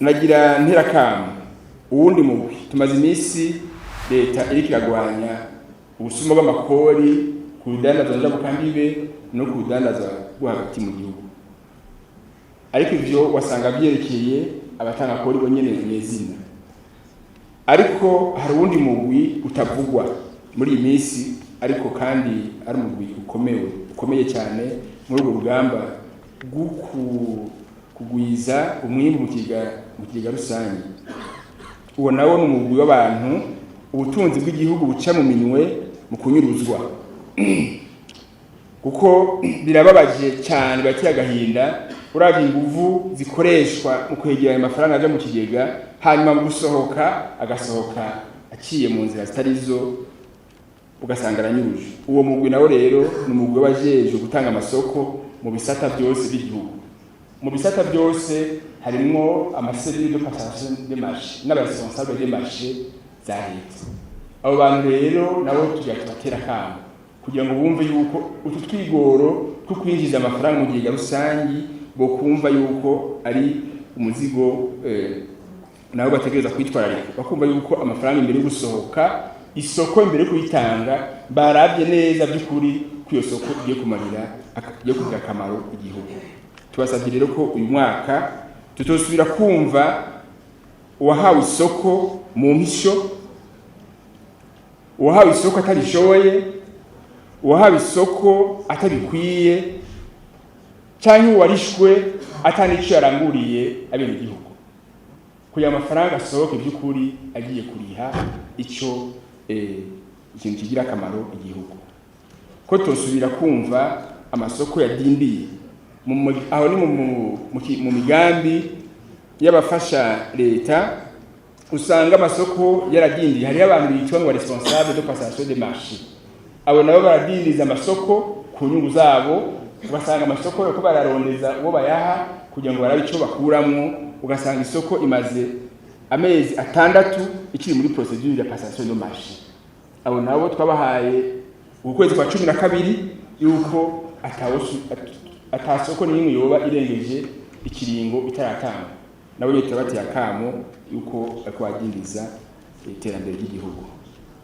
nagira nterakamo uwundi mugwi tumaze iminsi leta iriko iragwanya ubusuma bw'amakori ku bidandaza byo mukambibe no ku bidandaza bwo hagati mu gihugu, ariko ivyo wasanga byerekeye abatanga kori bonyene nyezina, ariko hari uwundi mugwi utavugwa muri iyi minsi, ariko kandi ari umugwi ukomeye cyane muri urwo rugamba rwo kugwiza umwimbu mu kigega rusange. Uwo nawo ni umugwi w'abantu ubutunzi bw'igihugu buca mu minwe mu kunyuruzwa, kuko birababaje cyane bati agahinda uravye inguvu zikoreshwa mu kwegera amafaranga aja mu kigega, hanyuma mu gusohoka agasohoka aciye mu nzira zitarizo ugasanga aranyuruje. Uwo mugwi nawo rero ni umugwi w'abajeje gutanga amasoko mu bisata byose by'igihugu. Mu bisata byose harimo amaserire de passation de marché n'abaresponsable de marché za leta. Abo bantu rero nabo tujya tubatera kamo kugira ngo bumve yuko utu twigoro two kwinjiza amafaranga mu kigega rusangi bo kumva yuko ari umuzigo nabo bategereza kwitwararika, bakumva yuko amafaranga imbere yo gusohoka isoko imbere yo kuyitanga baravye neza by'ukuri ku iyo soko igiye kumarira yo kugira akamaro igihugu. Tubasabye rero ko uyu mwaka tutosubira kumva uwahawe isoko mu mpisho, uwahawe isoko atarishoboye, uwahawe isoko atabikwiye, cyangwa uwarishwe atanico yaranguriye abene igihugu, kuya amafaranga asohoke by'ukuri agiye kuriha ico ikintu kigira akamaro igihugu. Ko tosubira kumva amasoko yadindiye aho ni mu migambi y'abafasha leta, usanga amasoko yaradindiye. Hari abantu bitwa ngo responsable de passation de marché, abo nabo baradindiza amasoko ku nyungu zabo, ugasanga amasoko yo bararondeza uwo bayaha kugira ngo barabe ico bakuramwo, ugasanga isoko imaze amezi 6 ikiri muri procedure de passation de marché. Abo nabo twabahaye ukwezi kwa 12 yuko atasoko n'imwe yoba irengeje ikiringo itaratanga, nabo yita bati yakamo yuko akwadindiza iterambere ry'igihugu.